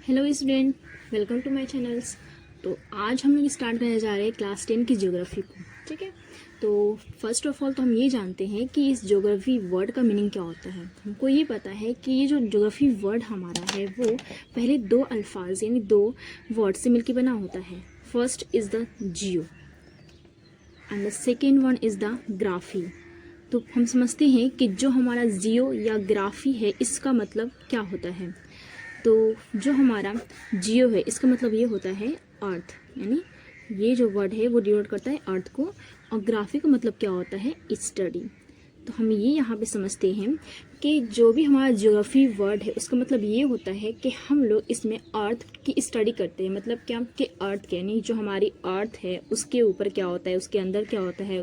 Hello student, welcome to my channels. तो आज हम लोग स्टार्ट करने जा रहे हैं क्लास 10 की ज्योग्राफी को। ठीक है, तो फर्स्ट ऑफ ऑल तो हम ये जानते हैं कि इस ज्योग्राफी वर्ड का मीनिंग क्या होता है। हमको ये पता है कि ये जो ज्योग्राफी वर्ड हमारा है वो पहले दो अल्फाज यानी दो वर्ड से मिलकर बना होता है। First is the Jio and the second one is the graphy. तो हम समझते हैं कि जो हमारा जियो या ग्राफी है इसका मतलब क्या होता है। तो जो हमारा जियो है इसका मतलब ये होता है अर्थ, यानी ये जो वर्ड है वो डिनोट करता है अर्थ को। और ग्राफी का मतलब क्या होता है, स्टडी। तो हम ये यहाँ पे समझते हैं कि जो भी हमारा ज्योग्राफी वर्ड है उसका मतलब ये होता है कि हम लोग इसमें अर्थ की स्टडी करते हैं। मतलब क्या कि अर्थ के यानी जो हमारी अर्थ है उसके ऊपर क्या होता है, उसके अंदर क्या होता है,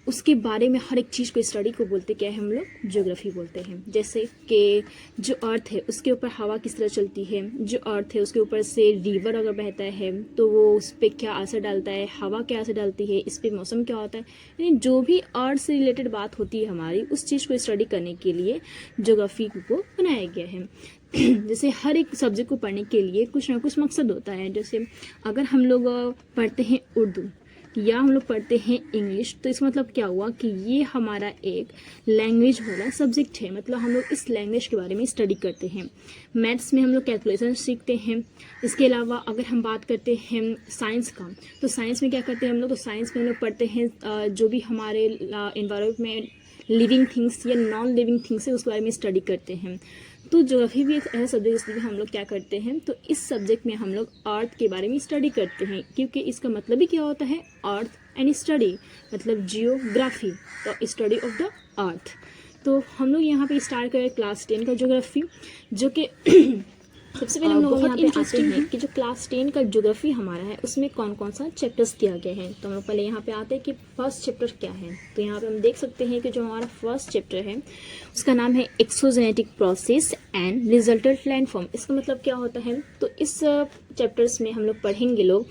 उसके बारे में हर एक चीज़ को स्टडी को बोलते क्या है, हम लोग ज्योग्राफी बोलते हैं। जैसे कि जो अर्थ है उसके ऊपर हवा किस तरह चलती है, जो अर्थ है उसके ऊपर से रिवर अगर बहता है तो वो उस पर क्या असर डालता है, हवा क्या असर डालती है, इस पर मौसम क्या होता है। यानी जो भी अर्थ से रिलेटेड बात होती है हमारी, उस चीज़ को स्टडी करने के लिए ज्योग्राफी को बनाया गया है। जैसे हर एक सब्जेक्ट को पढ़ने के लिए कुछ ना कुछ मकसद होता है। जैसे अगर हम लोग पढ़ते हैं उर्दू या हम लोग पढ़ते हैं इंग्लिश, तो इसका मतलब क्या हुआ कि ये हमारा एक लैंग्वेज वाला सब्जेक्ट है। मतलब हम लोग इस लैंग्वेज के बारे में स्टडी करते हैं। मैथ्स में हम लोग कैलकुलेशन सीखते हैं। इसके अलावा अगर हम बात करते हैं साइंस का, तो साइंस में क्या करते हैं हम लोग, तो साइंस में हम लोग पढ़ते हैं जो भी हमारे इन्वायरमेंट में लिविंग थिंग्स या नॉन लिविंग थिंग्स है उसके बारे में स्टडी करते हैं। तो ज्योग्राफी भी एक ऐसा सब्जेक्ट इसलिए हम लोग क्या करते हैं, तो इस सब्जेक्ट में हम लोग अर्थ के बारे में स्टडी करते हैं, क्योंकि इसका मतलब ही क्या होता है, अर्थ एंड स्टडी, मतलब जियोग्राफी, तो स्टडी ऑफ द अर्थ। तो हम लोग यहाँ पे स्टार्ट करें क्लास 10 का ज्योग्राफी, जो कि सबसे पहले हम लोग यहाँ पे आते हैं कि जो क्लास 10 का ज्योग्राफी हमारा है उसमें कौन कौन सा चैप्टर्स दिया गया है। तो हम लोग पहले यहाँ पे आते हैं कि फर्स्ट चैप्टर क्या है। तो यहाँ पे हम देख सकते हैं कि जो हमारा फर्स्ट चैप्टर है उसका नाम है exogenetic process and resultant landform. इसका मतलब क्या होता है, तो इस चैप्टर्स में हम लोग पढ़ेंगे लोग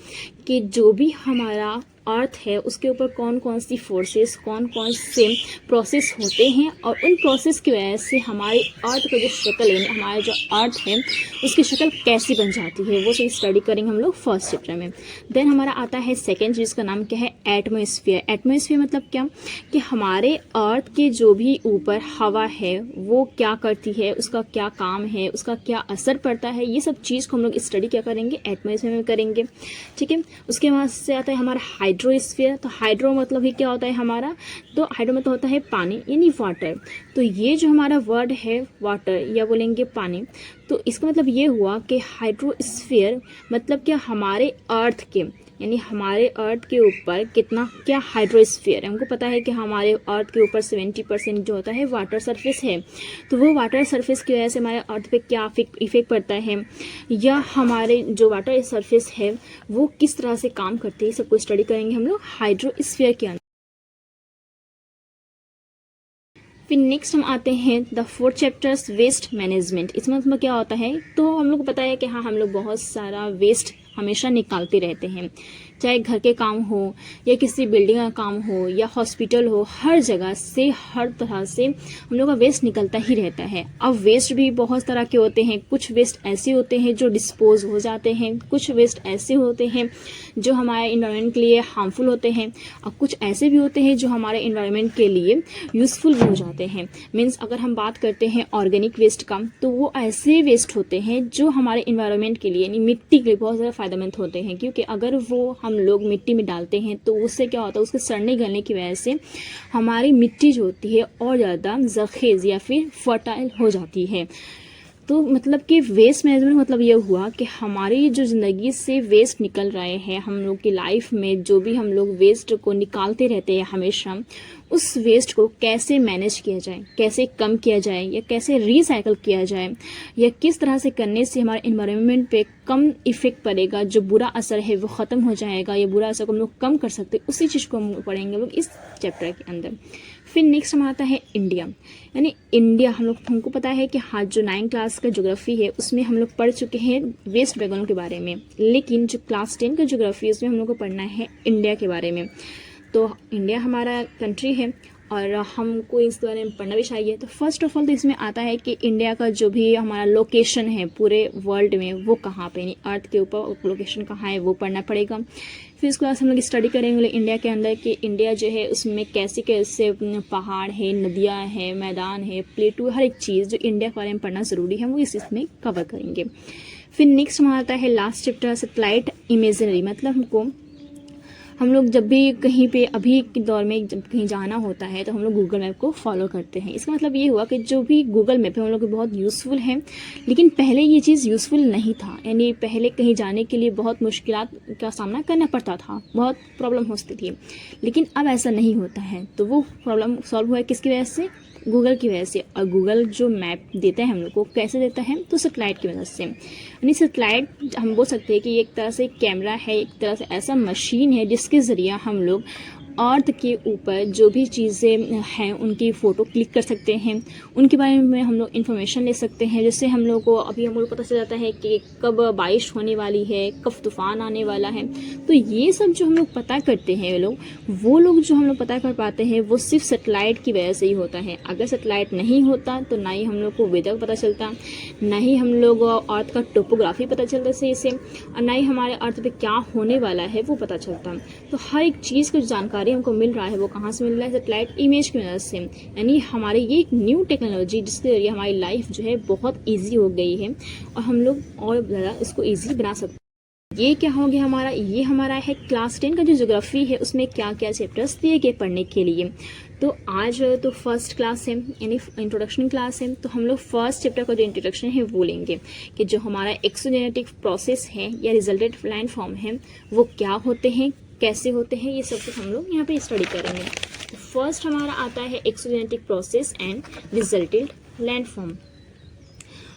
कि जो भी हमारा अर्थ है उसके ऊपर कौन कौन सी फोर्सेस, कौन कौन से प्रोसेस होते हैं, और उन प्रोसेस की वजह से हमारे अर्थ का जो शक्ल है, हमारा जो अर्थ है उसकी शक्ल कैसी बन जाती है, वो सब स्टडी करेंगे हम लोग फर्स्ट चैप्टर में। देन हमारा आता है सेकेंड, जिसका नाम क्या है, एटमॉस्फेयर। एटमॉस्फेयर मतलब क्या कि हमारे अर्थ के जो भी ऊपर हवा है वो क्या करती है, उसका क्या काम है, उसका क्या असर पड़ता है, ये सब चीज़ को हम लोग स्टडी क्या करेंगे, एटमॉस्फेयर में करेंगे। ठीक है, उसके बाद से आता है हमारा हाइड्रोस्फीयर। तो हाइड्रो मतलब ही क्या होता है हमारा, तो हाइड्रो मतलब होता है पानी यानी वाटर। तो ये जो हमारा वर्ड है वाटर या बोलेंगे पानी, तो इसका मतलब ये हुआ कि हाइड्रोस्फीयर मतलब क्या, हमारे अर्थ के यानी हमारे अर्थ के ऊपर कितना क्या हाइड्रोस्फीयर है। हमको पता है कि हमारे अर्थ के ऊपर 70% जो होता है वाटर सरफेस है। तो वो वाटर सरफेस की वजह से हमारे अर्थ पे क्या इफेक्ट पड़ता है, या हमारे जो वाटर सरफेस है वो किस तरह से काम करती है, सबको स्टडी करेंगे हम लोग हाइड्रोस्फीयर के अंदर। फिर नेक्स्ट हम आते हैं the fourth chapters waste management. इसमें मतलब क्या होता है, तो हम लोग को पता है कि हाँ हम लोग बहुत सारा वेस्ट हमेशा निकालते रहते हैं, चाहे घर के काम हो या किसी बिल्डिंग का काम हो या हॉस्पिटल हो, हर जगह से हर तरह से हम लोग का वेस्ट निकलता ही रहता है। अब वेस्ट भी बहुत तरह के होते हैं। कुछ वेस्ट ऐसे होते हैं जो डिस्पोज हो जाते हैं, कुछ वेस्ट ऐसे होते हैं जो हमारे इन्वायरमेंट के लिए हार्मफुल होते हैं, और कुछ ऐसे भी होते हैं जो हमारे इन्वायरमेंट के लिए यूज़फुल भी हो जाते हैं। मीन्स अगर हम बात करते हैं ऑर्गेनिक वेस्ट का, तो वो ऐसे वेस्ट होते हैं जो हमारे इन्वायरमेंट के लिए यानी मिट्टी के लिए बहुत ज़्यादा फायदेमंद होते हैं, क्योंकि अगर वो हम लोग मिट्टी में डालते हैं तो उससे क्या होता है, उसके सड़ने गलने की वजह से हमारी मिट्टी जो होती है और ज़्यादा जखेज़ या फिर फर्टाइल हो जाती है। तो मतलब कि वेस्ट मैनेजमेंट मतलब ये हुआ कि हमारी जो ज़िंदगी से वेस्ट निकल रहे हैं, हम लोग की लाइफ में जो भी हम लोग वेस्ट को निकालते रहते हैं हमेशा, उस वेस्ट को कैसे मैनेज किया जाए, कैसे कम किया जाए, या कैसे रिसाइकल किया जाए, या किस तरह से करने से हमारे इन्वायरमेंट पे कम इफेक्ट पड़ेगा, जो बुरा असर है वो ख़त्म हो जाएगा, या बुरा असर को हम लोग कम कर सकते, उसी चीज़ को हम पढ़ेंगे लोग इस चैप्टर के अंदर। फिर नेक्स्ट हमारा आता है इंडिया। यानी इंडिया हमको पता है कि हाँ जो 9 क्लास का ज्योग्राफी है उसमें हम लोग पढ़ चुके हैं वेस्ट बंगाल के बारे में, लेकिन जो क्लास 10 का ज्योग्राफी है उसमें हम लोग को पढ़ना है इंडिया के बारे में। तो इंडिया हमारा कंट्री है और हमको इस बारे में पढ़ना भी चाहिए। तो फर्स्ट ऑफ ऑल तो इसमें आता है कि इंडिया का जो भी हमारा लोकेशन है पूरे वर्ल्ड में वो कहाँ पे, यानी अर्थ के ऊपर लोकेशन कहाँ है वो पढ़ना पड़ेगा। फिर उसके बाद हम लोग स्टडी करेंगे इंडिया के अंदर कि इंडिया जो है उसमें कैसे कैसे पहाड़ है, नदियाँ हैं, मैदान है, प्लेटू, हर एक चीज़ जो इंडिया के बारे में पढ़ना ज़रूरी है वो इसमें कवर करेंगे। फिर नेक्स्ट हमारा आता है लास्ट चैप्टर सैटेलाइट इमेजरी, मतलब हम लोग जब भी कहीं पे अभी के दौर में जब कहीं जाना होता है तो हम लोग गूगल मैप को फॉलो करते हैं। इसका मतलब ये हुआ कि जो भी गूगल मैप है हम लोग को बहुत यूज़फुल है, लेकिन पहले ये चीज़ यूज़फुल नहीं था, यानी पहले कहीं जाने के लिए बहुत मुश्किलात का सामना करना पड़ता था, बहुत प्रॉब्लम होती थी, लेकिन अब ऐसा नहीं होता है। तो वो प्रॉब्लम सॉल्व हुआ है किसकी वजह से? गूगल की वजह से। और गूगल जो मैप देता है हम लोग को कैसे देता है? तो सैटेलाइट की वजह से। यानी सैटेलाइट हम बोल सकते हैं कि एक तरह से कैमरा है, एक तरह से ऐसा मशीन है जिसके ज़रिए हम लोग अर्थ के ऊपर जो भी चीज़ें हैं उनकी फ़ोटो क्लिक कर सकते हैं, उनके बारे में हम लोग इन्फॉर्मेशन ले सकते हैं, जिससे हम लोग को अभी हम लोग पता चल जाता है कि कब बारिश होने वाली है, कब तूफ़ान आने वाला है। तो ये सब जो हम लोग पता करते हैं वो लोग जो हम लोग पता कर पाते हैं वो सिर्फ सैटेलाइट की वजह से ही होता है। अगर सैटेलाइट नहीं होता तो ना ही हम लोग को वेदर पता चलता, ना ही हम लोग अर्थ का टोपोग्राफी पता चलता सही से, और ना ही हमारे अर्थ पे क्या होने वाला है वो पता चलता। तो हर एक चीज़ की जानकारी हमको मिल रहा है वो कहाँ से मिल रहा है? सैटेलाइट इमेज की वजह से। यानी हमारे ये एक न्यू टेक्नोलॉजी जिसके जरिए हमारी लाइफ जो है बहुत ईजी हो गई है और हम लोग और ज़्यादा इसको ईजी बना सकते हैं। ये क्या हो गया हमारा? ये हमारा है क्लास 10 का जो ज्योग्राफी है उसमें क्या क्या चैप्टर्स दिए गए पढ़ने के लिए। तो आज तो फर्स्ट क्लास है यानी इंट्रोडक्शन क्लास है, तो हम लोग फर्स्ट चैप्टर का जो इंट्रोडक्शन है वो लेंगे कि जो हमारा एक्सोजेनेटिक प्रोसेस है या रिजल्टेड लैंड फॉर्म है वो क्या होते हैं, कैसे होते हैं, ये सब कुछ हम लोग यहाँ पे स्टडी करेंगे। तो फर्स्ट हमारा आता है exogenetic process and resulted land form.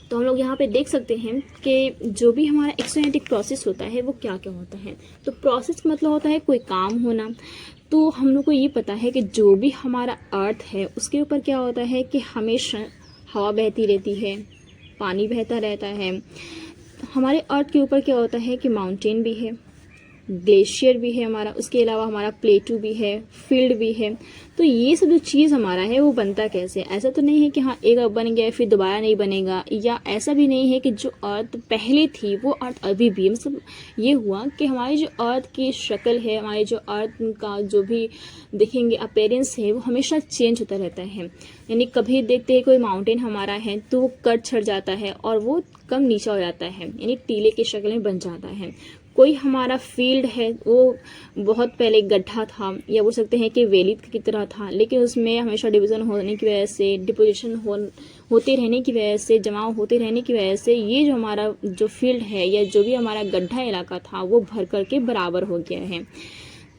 तो हम लोग यहाँ पे देख सकते हैं कि जो भी हमारा एक्सोजेनेटिक प्रोसेस होता है वो क्या क्या होता है। तो प्रोसेस का मतलब होता है कोई काम होना। तो हम लोग को ये पता है कि जो भी हमारा अर्थ है उसके ऊपर क्या होता है कि हमेशा हवा बहती रहती है, पानी बहता रहता है। हमारे अर्थ के ऊपर क्या होता है कि माउंटेन भी है, ग्लेशियर भी है हमारा, उसके अलावा हमारा प्लेटू भी है, फील्ड भी है। तो ये सब जो चीज़ हमारा है वो बनता कैसे? ऐसा तो नहीं है कि हाँ एक बन गया फिर दोबारा नहीं बनेगा, या ऐसा भी नहीं है कि जो अर्थ पहले थी वो अर्थ अभी भी, मतलब ये हुआ कि हमारी जो अर्थ की शक्ल है, हमारे जो अर्थ का जो भी देखेंगे अपीयरेंस है वो हमेशा चेंज होता रहता है। यानी कभी देखते हैं कोई माउंटेन हमारा है तो वो कट छड़ जाता है और वो कम नीचा हो जाता है, यानी टीले की शक्ल में बन जाता है। कोई हमारा फील्ड है वो बहुत पहले गड्ढा था या बोल सकते हैं कि वैली की तरह था, लेकिन उसमें हमेशा डिवीज़न होने की वजह से, डिपोजिशन होते रहने की वजह से, जमाव होते रहने की वजह से ये जो हमारा जो फील्ड है या जो भी हमारा गड्ढा इलाका था वो भर करके बराबर हो गया है।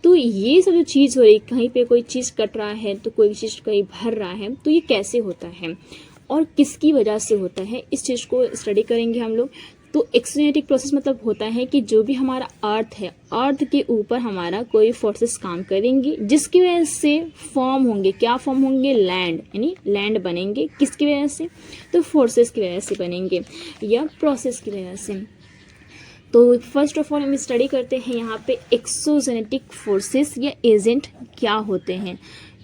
तो ये सब जो चीज़ हो रही, कहीं पे कोई चीज़ कट रहा है तो कोई चीज़ कहीं भर रहा है, तो ये कैसे होता है और किसकी वजह से होता है, इस चीज़ को स्टडी करेंगे हम लोग। तो एक्सोजेनेटिक प्रोसेस मतलब होता है कि जो भी हमारा अर्थ है, अर्थ के ऊपर हमारा कोई फोर्सेस काम करेंगी जिसकी वजह से फॉर्म होंगे, क्या फॉर्म होंगे? लैंड, यानी लैंड बनेंगे। किसकी वजह से? तो फोर्सेस की वजह से बनेंगे या प्रोसेस की वजह से। तो फर्स्ट ऑफ ऑल हम स्टडी करते हैं यहाँ पे एक्सोजेनेटिक फोर्सेस या एजेंट क्या होते हैं।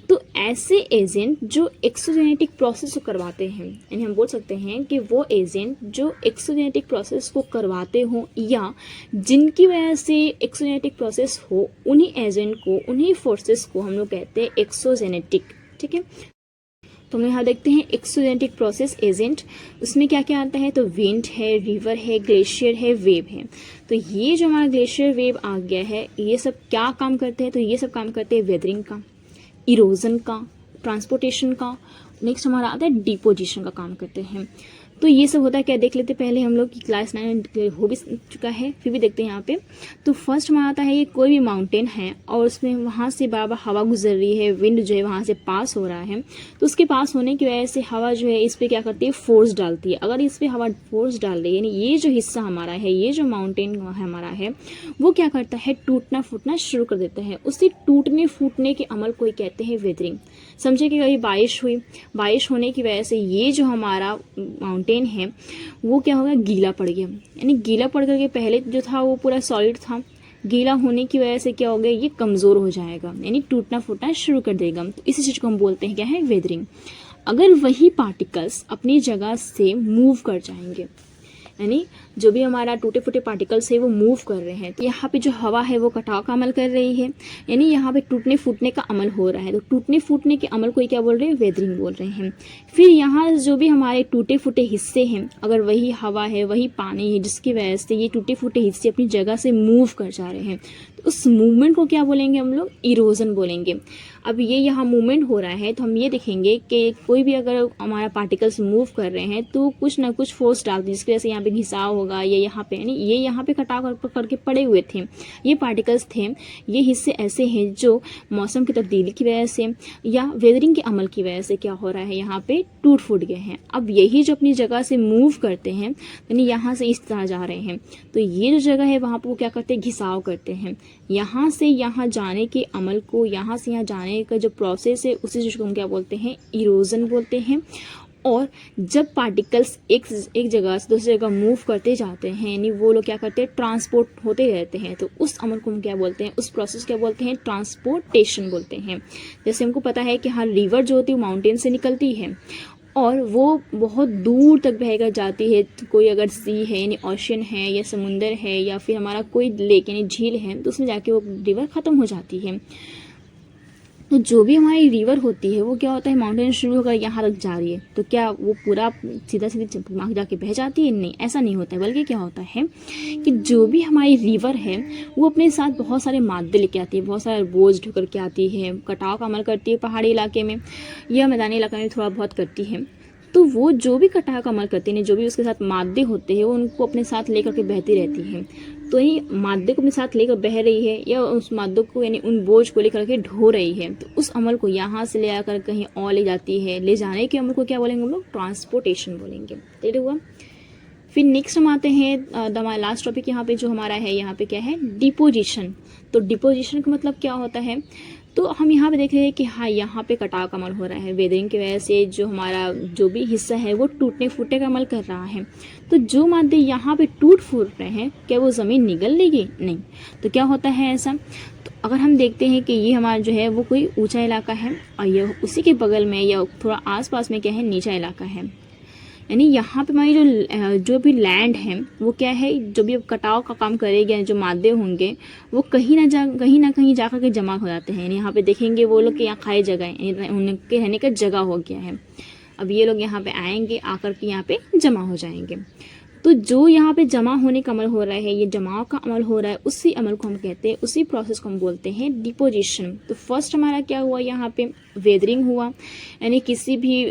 तो ऐसे एजेंट जो एक्सोजेनेटिक प्रोसेस को करवाते हैं, यानी हम बोल सकते हैं कि वो एजेंट जो एक्सोजेनेटिक प्रोसेस को करवाते हों या जिनकी वजह से एक्सोजेनेटिक प्रोसेस हो, उन्हीं एजेंट को, उन्हीं फोर्सेस को हम लोग कहते हैं एक्सोजेनेटिक। ठीक है, तो हम यहाँ देखते हैं एक्सोजेनेटिक प्रोसेस एजेंट, उसमें क्या क्या आता है? तो विंड है, रिवर है, ग्लेशियर है, वेव है। तो ये जो हमारा ग्लेशियर वेव आ गया है, ये सब क्या काम करते हैं? तो ये सब काम करते हैं वेदरिंग का, इरोजन का, ट्रांसपोर्टेशन का। नेक्स्ट हमारा आता है डिपोजिशन का काम करते हैं। तो ये सब होता है क्या, देख लेते पहले हम लोग की क्लास 9 हो भी चुका है, फिर भी देखते हैं यहाँ पे। तो फर्स्ट हमारा आता है ये कोई भी माउंटेन है और उसमें वहाँ से बराबर हवा गुजर रही है, विंड जो है वहाँ से पास हो रहा है। तो उसके पास होने की वजह से हवा जो है इस पर क्या करती है? फोर्स डालती है। अगर इस पर हवा फोर्स डाल रही है, यानी ये जो हिस्सा हमारा है, ये जो माउंटेन हमारा है, वो क्या करता है? टूटना फूटना शुरू कर देता है। उससे टूटने फूटने के अमल को कहते हैं वेदरिंग। समझे कि कभी बारिश हुई, बारिश होने की वजह से ये जो हमारा माउंटेन है वो क्या होगा? गीला पड़ गया। यानी गीला पड़ करके पहले जो था वो पूरा सॉलिड था, गीला होने की वजह से क्या हो गया, ये कमज़ोर हो जाएगा, यानी टूटना फूटना शुरू कर देगा। तो इसी चीज़ को हम बोलते हैं क्या है, वेदरिंग। अगर वही पार्टिकल्स अपनी जगह से मूव कर जाएंगे, यानी जो भी हमारा टूटे फूटे पार्टिकल्स है वो मूव कर रहे हैं, तो यहाँ पे जो हवा है वो कटाव का अमल कर रही है, यानी यहाँ पे टूटने फूटने का अमल हो रहा है। तो टूटने फूटने के अमल को ही क्या बोल रहे हैं, वेदरिंग बोल रहे हैं। फिर यहाँ जो भी हमारे टूटे फूटे हिस्से हैं, अगर वही हवा है, वही पानी है, जिसकी वजह से ये टूटे फूटे हिस्से अपनी जगह से मूव कर जा रहे हैं, तो उस मूवमेंट को क्या बोलेंगे हम लोग, इरोजन बोलेंगे। अब ये यहाँ मूवमेंट हो रहा है तो हम ये देखेंगे कि कोई भी अगर हमारा पार्टिकल्स मूव कर रहे हैं तो कुछ ना कुछ फोर्स डालती है, जिसकी वजह से यहाँ पे घिसाव होगा, या यहाँ पे, यानी ये यहाँ पे कटाव करके पड़े हुए थे, ये पार्टिकल्स थे, ये हिस्से ऐसे हैं जो मौसम की तब्दीली की वजह से या वेदरिंग के अमल की वजह से क्या हो रहा है, यहाँ पे टूट फूट गए हैं। अब यही जो अपनी जगह से मूव करते हैं, यानी यहाँ से इस तरह जा रहे हैं, तो ये जो जगह है वहाँ पर वो क्या करते हैं, घिसाव करते हैं। यहाँ से यहाँ जाने के अमल को, यहाँ से यहाँ जाने का जो प्रोसेस है, उसी चीज़ को हम क्या बोलते हैं, इरोजन बोलते हैं। और जब पार्टिकल्स एक जगह से दूसरी जगह मूव करते जाते हैं, यानी वो लोग क्या करते हैं, ट्रांसपोर्ट होते रहते हैं, तो उस अमल को हम क्या बोलते हैं, उस प्रोसेस क्या बोलते हैं, ट्रांसपोर्टेशन बोलते हैं। जैसे हमको पता है कि हर रिवर जो होती है माउंटेन से निकलती है और वो बहुत दूर तक बहकर जाती है। कोई अगर सी है, यानी ओशन है, या समुंदर है, या फिर हमारा कोई लेक यानी झील है, तो उसमें जाके वो रिवर ख़त्म हो जाती है। तो जो भी हमारी रिवर होती है वो क्या होता है, माउंटेन शुरू होकर यहाँ तक जा रही है, तो क्या वो पूरा सीधा सीधी जाके बह जाती है, नहीं, ऐसा नहीं होता है। बल्कि क्या होता है कि जो भी हमारी रिवर है वो अपने साथ बहुत सारे मादे लेके आती है, बहुत सारे बोझ ढोकर के आती है, कटाव का अमल करती है पहाड़ी इलाके में या मैदानी इलाके में थोड़ा बहुत करती है। तो वो जो भी कटाव का अमल करती है, जो भी उसके साथ मादे होते हैं, वो उनको अपने साथ लेकर के बहती रहती है। तो ये मादे को अपने साथ लेकर बह रही है या उस मादे को, यानी उन बोझ को लेकर के ढो रही है, तो उस अमल को यहाँ से ले आकर कहीं और ले जाती है। ले जाने के अमल को क्या बोलेंगे हम लोग, ट्रांसपोर्टेशन बोलेंगे। ठीक हुआ। फिर नेक्स्ट हम आते हैं हमारा लास्ट टॉपिक यहाँ पे जो हमारा है, यहाँ पे क्या है, डिपोजिशन। तो डिपोजिशन का मतलब क्या होता है, तो हम यहाँ पे देख रहे हैं कि हाँ, यहाँ पे कटाव का अमल हो रहा है, वेदरिंग की वजह से जो हमारा जो भी हिस्सा है वो टूटने फूटने का अमल कर रहा है। तो जो मादे यहाँ पे टूट फूट रहे हैं, क्या वो ज़मीन निगल लेगी, नहीं। तो क्या होता है ऐसा, तो अगर हम देखते हैं कि ये हमारा जो है वो कोई ऊंचा इलाका है और ये उसी के बगल में या थोड़ा आसपास में क्या है, नीचा इलाका है, यानी यहाँ पे हमारी जो भी लैंड है वो क्या है, जो भी कटाव का काम करेंगे, जो मादे होंगे वो कहीं ना कहीं जाकर के जमा हो जाते हैं। यानी यहाँ पे देखेंगे वो लोग कि यहाँ खाई जगह है, उनके रहने का जगह हो गया है। अब ये लोग यहाँ पे आएंगे, आकर के यहाँ पे जमा हो जाएंगे। तो जो यहाँ पे जमा होने का अमल हो रहा है, ये जमाव का अमल हो रहा है, उसी अमल को हम कहते हैं, उसी प्रोसेस को हम बोलते हैं डिपोजिशन। तो फर्स्ट हमारा क्या हुआ, यहाँ पे वेदरिंग हुआ, यानी किसी भी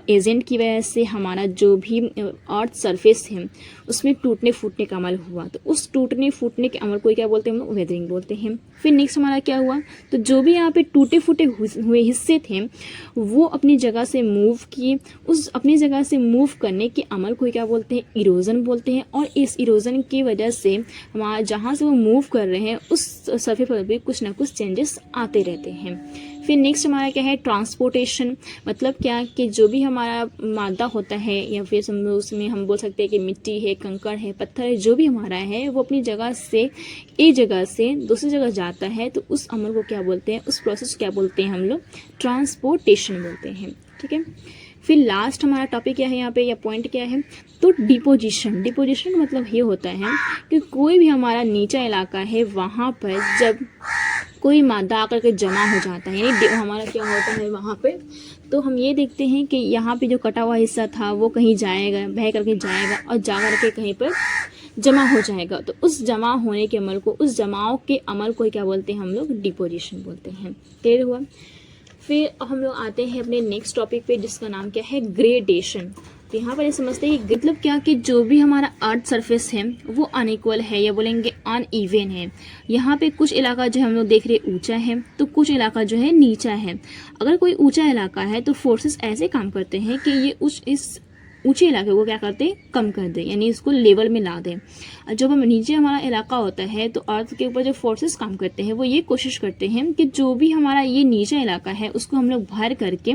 एजेंट की वजह से हमारा जो भी अर्थ सरफेस है उसमें टूटने फूटने का अमल हुआ, तो उस टूटने फूटने के अमल को क्या बोलते हैं हम लोग, वेदरिंग बोलते हैं। फिर नेक्स्ट हमारा क्या हुआ, तो जो भी यहाँ पे टूटे फूटे हुए हिस्से थे वो अपनी जगह से मूव किए, उस अपनी जगह से मूव करने के अमल को क्या बोलते हैं, इरोजन बोलते हैं। और इस इरोजन की वजह से हमारा जहाँ से वो मूव कर रहे हैं उस सरफेस पर भी कुछ ना कुछ चेंजेस आते रहते हैं। फिर नेक्स्ट हमारा क्या है, ट्रांसपोर्टेशन। मतलब क्या कि जो भी हमारा मादा होता है या फिर उसमें हम बोल सकते हैं कि मिट्टी है, कंकड़ है, पत्थर है, जो भी हमारा है वो अपनी जगह से एक जगह से दूसरी जगह जाता है, तो उस अमल को क्या बोलते हैं, उस प्रोसेस क्या बोलते हैं हम लोग, ट्रांसपोर्टेशन बोलते हैं। ठीक है। फिर लास्ट हमारा टॉपिक क्या है यहाँ पे, या पॉइंट क्या है, तो डिपोजिशन। डिपोजिशन का मतलब ये होता है कि कोई भी हमारा नीचा इलाका है वहाँ पर जब कोई मादा आकर के जमा हो जाता है, यानी हमारा क्या होता है वहाँ पे, तो हम ये देखते हैं कि यहाँ पे जो कटा हुआ हिस्सा था वो कहीं जाएगा, बह करके जाएगा और जा करके कहीं पर जमा हो जाएगा। तो उस जमा होने के अमल को, उस जमाव के अमल को क्या बोलते हैं हम लोग, डिपोजिशन बोलते हैं। क्लियर हुआ। फिर हम लोग आते हैं अपने नेक्स्ट टॉपिक पे जिसका नाम क्या है, ग्रेडेशन। तो यहाँ पर ये समझते हैं कि मतलब क्या कि जो भी हमारा अर्थ सरफेस है वो अनइक्वल है या बोलेंगे अनइवन है। यहाँ पे कुछ इलाका जो हम लोग देख रहे हैं ऊंचा है, तो कुछ इलाका जो है नीचा है। अगर कोई ऊंचा इलाका है तो फोर्सेस ऐसे काम करते हैं कि ये इस ऊंचे इलाके को क्या करते हैं, कम कर दे, यानी इसको लेवल में ला दें। जब हम नीचे हमारा इलाका होता है तो अर्थ के ऊपर जो फोर्सेस काम करते हैं वो ये कोशिश करते हैं कि जो भी हमारा ये नीचा इलाका है उसको हम लोग भर करके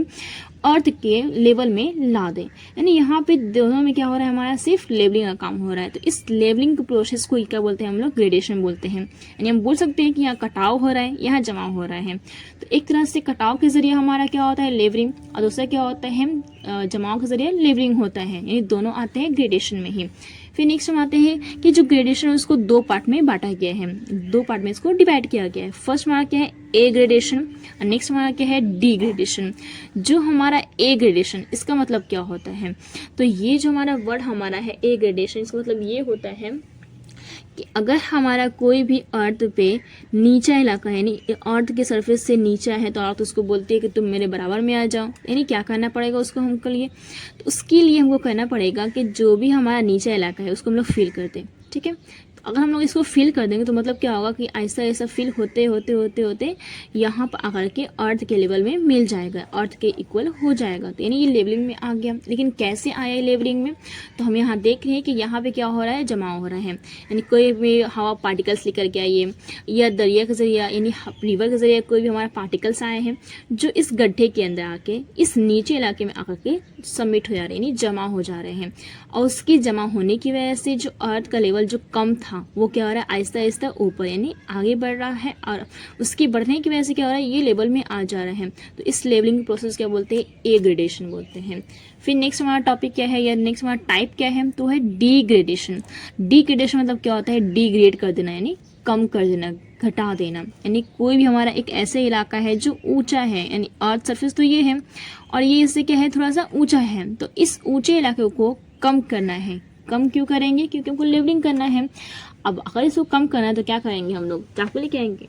अर्थ के लेवल में ला दें। यानी यहाँ पे दोनों में क्या हो रहा है, हमारा सिर्फ लेवलिंग का काम हो रहा है। तो इस लेवलिंग के प्रोसेस को क्या बोलते हैं हम लोग, ग्रेडेशन बोलते हैं। यानी हम बोल सकते हैं कि यहाँ कटाव हो रहा है, यहाँ जमाव हो रहा है। तो एक तरह से कटाव के जरिए हमारा क्या होता है, लेवलिंग, और दूसरा क्या होता है, जमाव के जरिए लेवलिंग होता है। यानी दोनों आते हैं ग्रेडेशन में ही। फिर नेक्स्ट हम आते हैं कि जो ग्रेडेशन है उसको दो पार्ट में बांटा गया है, दो पार्ट में इसको डिवाइड किया गया है। फर्स्ट हमारा क्या है, ए ग्रेडेशन, और नेक्स्ट हमारा क्या है, डी ग्रेडेशन। जो हमारा ए ग्रेडेशन, इसका मतलब क्या होता है, तो ये जो हमारा वर्ड हमारा है ए ग्रेडेशन, इसका मतलब ये होता है कि अगर हमारा कोई भी अर्थ पे नीचा इलाका है, यानी अर्थ के सरफेस से नीचा है, तो अर्थ उसको बोलती है कि तुम मेरे बराबर में आ जाओ। यानी क्या करना पड़ेगा उसको हमको लिए, तो उसके लिए हमको कहना पड़ेगा कि जो भी हमारा नीचा इलाका है उसको हम लोग फील करते हैं। ठीक है, तो अगर हम लोग इसको फिल कर देंगे तो मतलब क्या होगा कि ऐसा ऐसा फिल होते होते होते होते यहाँ पर आकर के अर्थ के लेवल में मिल जाएगा, अर्थ के इक्वल हो जाएगा। तो यानी ये लेवलिंग में आ गया। लेकिन कैसे आया लेवलिंग में, तो हम यहाँ देख रहे हैं कि यहाँ पे क्या हो रहा है, जमाव हो रहा है। यानी कोई भी हवा पार्टिकल्स लेकर के आइए, या दरिया के जरिए यानी रिवर के जरिए कोई भी हमारा पार्टिकल्स आए हैं जो इस गड्ढे के अंदर आके इस नीचे इलाके में आकर के सबमिट हो जा रहे हैं, यानी जमा हो जा रहे हैं। और उसकी जमा होने की वजह से जो अर्थ का लेवल जो कम था वो क्या हो रहा है, आहिस्ता आहिस्ता ऊपर यानी आगे बढ़ रहा है, और उसकी बढ़ने की वजह से क्या हो रहा है, ये लेवल में आ जा रहा है। तो इस लेवलिंग प्रोसेस क्या बोलते हैं, ए ग्रेडेशन बोलते हैं। फिर नेक्स्ट हमारा टॉपिक क्या है, या नेक्स्ट हमारा टाइप क्या है, तो है डी ग्रेडेशन। डी ग्रेडेशन मतलब क्या होता है, डिग्रेड कर देना, यानी कम कर देना, घटा देना। यानी कोई भी हमारा एक ऐसे इलाका है जो ऊंचा है, यानी अर्थ सरफेस तो ये है और ये इससे क्या है, थोड़ा सा ऊंचा है, तो इस ऊंचे इलाके को कम करना है। कम क्यों करेंगे, क्योंकि हमको लेवलिंग करना है। अब अगर इसको कम करना है तो क्या करेंगे हम लोग, चाकू लेके आएंगे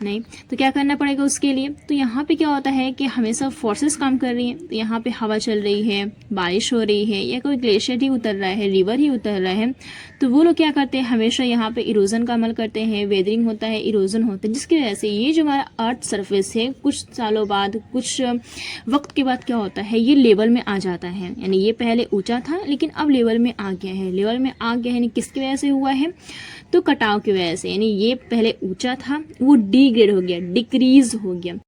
नहीं, तो क्या करना पड़ेगा उसके लिए। तो यहाँ पे क्या होता है कि हमेशा फोर्सेस काम कर रही हैं। तो यहाँ पे हवा चल रही है, बारिश हो रही है, या कोई ग्लेशियर ही उतर रहा है, रिवर ही उतर रहा है, तो वो लोग क्या करते हैं, हमेशा यहाँ पे इरोजन का अमल करते हैं, वेदरिंग होता है, इरोजन होता है, जिसकी वजह से ये जो हमारा अर्थ सरफेस है कुछ सालों बाद, कुछ वक्त के बाद क्या होता है, ये लेवल में आ जाता है। यानी ये पहले ऊंचा था लेकिन अब लेवल में आ गया है। लेवल में आ गया है यानी किसकी वजह से हुआ है, तो कटाव की वजह से। यानी ये पहले ऊंचा था, वो डिग्रेड हो गया, डिक्रीज हो गया।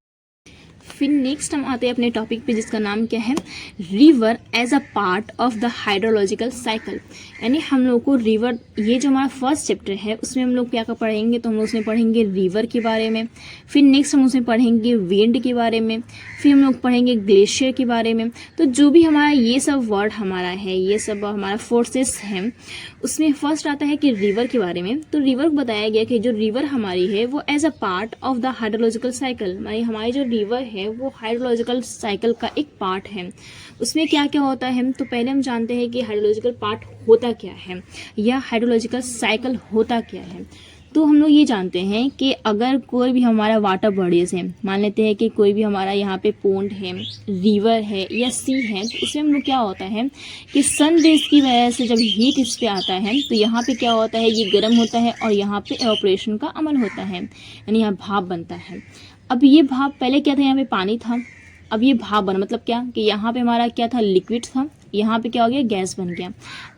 फिर नेक्स्ट हम आते हैं अपने टॉपिक पे, जिसका नाम क्या है, river as a part of the hydrological cycle. यानी हम लोग को रिवर, ये जो हमारा फर्स्ट चैप्टर है उसमें हम लोग क्या पढ़ेंगे, तो हम लोग उसमें पढ़ेंगे रिवर के बारे में। फिर नेक्स्ट हम उसमें पढ़ेंगे विंड के बारे में। फिर हम लोग पढ़ेंगे ग्लेशियर के बारे में। तो जो भी हमारा ये सब वर्ड हमारा है, ये सब हमारा फोर्सेस हैं, उसमें फर्स्ट आता है कि रिवर के बारे में। तो रिवर को बताया गया कि जो रिवर हमारी है वो as a part of the hydrological cycle, यानी हमारी जो रिवर है वो हाइड्रोलॉजिकल साइकिल का एक पार्ट है। उसमें क्या क्या होता है, तो पहले हम जानते हैं कि हाइड्रोलॉजिकल पार्ट होता क्या है, या हाइड्रोलॉजिकल साइकिल होता क्या है। तो हम लोग ये जानते हैं कि अगर कोई भी हमारा वाटर बॉडीज है, मान लेते हैं कि कोई भी हमारा यहाँ पे पोंड है, रिवर है या सी है, तो उसमें हम लोग क्या होता है कि सन रेज की वजह से जब हीट इस पे आता है तो यहाँ पे क्या होता है, ये गर्म होता है और यहाँ पे एवापोरेशन का अमल होता है, यानी यहाँ भाप बनता है। अब ये भाप, पहले क्या था, यहाँ पे पानी था, अब ये भाप बना, मतलब क्या कि यहाँ पे हमारा क्या था, लिक्विड था, यहाँ पे क्या हो गया, गैस बन गया।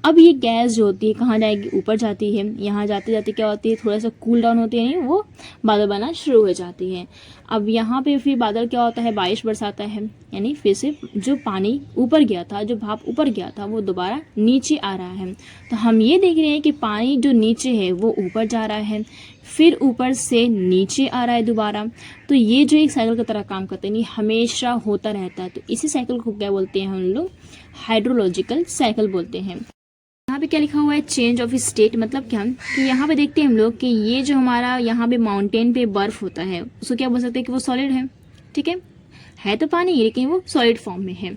अब ये गैस जो होती है कहाँ जाएगी, ऊपर जाती है। यहाँ जाते जाते क्या होती है, थोड़ा सा कूल डाउन होती है, यानी वो बादल बनना शुरू हो जाती है। अब यहाँ पे फिर बादल क्या होता है, बारिश बरसाता है, यानी फिर से जो पानी ऊपर गया था, जो भाप ऊपर गया था, वो दोबारा नीचे आ रहा है। तो हम ये देख रहे हैं कि पानी जो नीचे है वो ऊपर जा रहा है, फिर ऊपर से नीचे आ रहा है दोबारा। तो ये जो एक साइकिल की तरह काम करता है, यानी हमेशा होता रहता है। तो इसी साइकिल को क्या बोलते हैं हम लोग, हाइड्रोलॉजिकल साइकिल बोलते हैं। यहाँ पे क्या लिखा हुआ है, चेंज ऑफ स्टेट, मतलब क्या कि यहाँ पे देखते हैं हम लोग कि ये जो हमारा यहाँ पे माउंटेन पे बर्फ होता है उसको क्या बोल सकते हैं कि वो सॉलिड है। ठीक है तो पानी, लेकिन वो सॉलिड फॉर्म में है।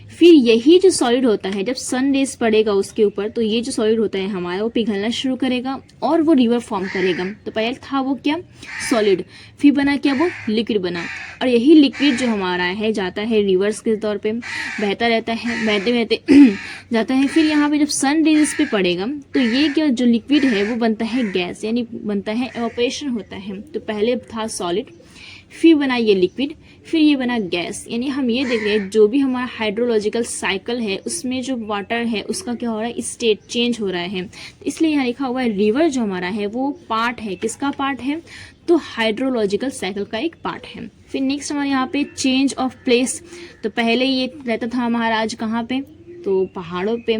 फिर यही जो सॉलिड होता है, जब सन रेज पड़ेगा उसके ऊपर, तो ये जो सॉलिड होता है हमारा वो पिघलना शुरू करेगा और वो रिवर फॉर्म करेगा। तो पहले था वो क्या, सॉलिड, फिर बना क्या, वो लिक्विड बना, और यही लिक्विड जो हमारा है जाता है रिवर्स के तौर पे, बहता रहता है, बहते बहते जाता है। फिर यहाँ पे जब सन रेज पे पड़ेगा तो ये क्या, जो लिक्विड है वो बनता है गैस, यानी बनता है, एवापोरेशन होता है। तो पहले था सॉलिड, फिर बना ये लिक्विड, फिर ये बना गैस। यानी हम ये देख रहे हैं जो भी हमारा हाइड्रोलॉजिकल साइकिल है उसमें जो वाटर है उसका क्या हो रहा है, स्टेट चेंज हो रहा है। इसलिए यहाँ लिखा हुआ है रिवर जो हमारा है वो पार्ट है, किसका पार्ट है, तो हाइड्रोलॉजिकल साइकिल का एक पार्ट है। फिर नेक्स्ट हमारे यहाँ पे चेंज ऑफ प्लेस, तो पहले ये रहता था महाराज कहाँ पे, तो पहाड़ों पे।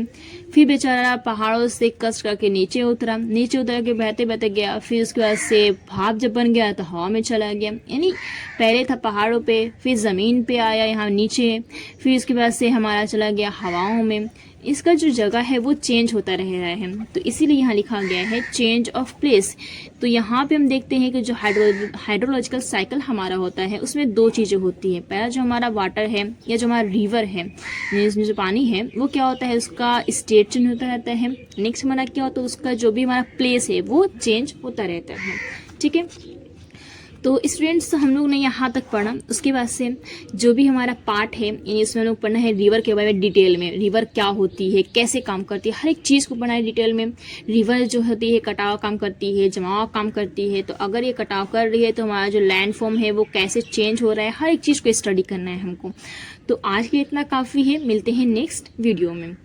फिर बेचारा पहाड़ों से कष्ट करके नीचे उतर के बहते बहते गया, फिर उसके बाद से भाप जब बन गया तो हवा में चला गया। यानी पहले था पहाड़ों पे, फिर ज़मीन पे आया यहाँ नीचे, फिर उसके बाद से हमारा चला गया हवाओं में। इसका जो जगह है वो चेंज होता रह रहा है, तो इसीलिए यहाँ लिखा गया है चेंज ऑफ प्लेस। तो यहाँ पे हम देखते हैं कि जो हाइड्रोलॉजिकल साइकिल हमारा होता है उसमें दो चीज़ें होती हैं। पहला जो हमारा वाटर है या जो हमारा रिवर है, इसमें जो पानी है वो क्या होता है, उसका स्टेट चेंज होता रहता है। नेक्स्ट हमारा क्या होता है, उसका जो भी हमारा प्लेस है वो चेंज होता रहता है। ठीक है, तो स्टूडेंट्स हम लोग ने यहाँ तक पढ़ा। उसके बाद से जो भी हमारा पार्ट है यानी इसमें हम लोग पढ़ना है रिवर के बारे में डिटेल में, रिवर क्या होती है, कैसे काम करती है, हर एक चीज़ को पढ़ना है डिटेल में। रिवर जो होती है कटाव काम करती है, जमाव काम करती है, तो अगर ये कटाव कर रही है तो हमारा जो लैंड फॉर्म है वो कैसे चेंज हो रहा है, हर एक चीज़ को स्टडी करना है हमको। तो आज के लिए इतना काफ़ी है, मिलते हैं नेक्स्ट वीडियो में।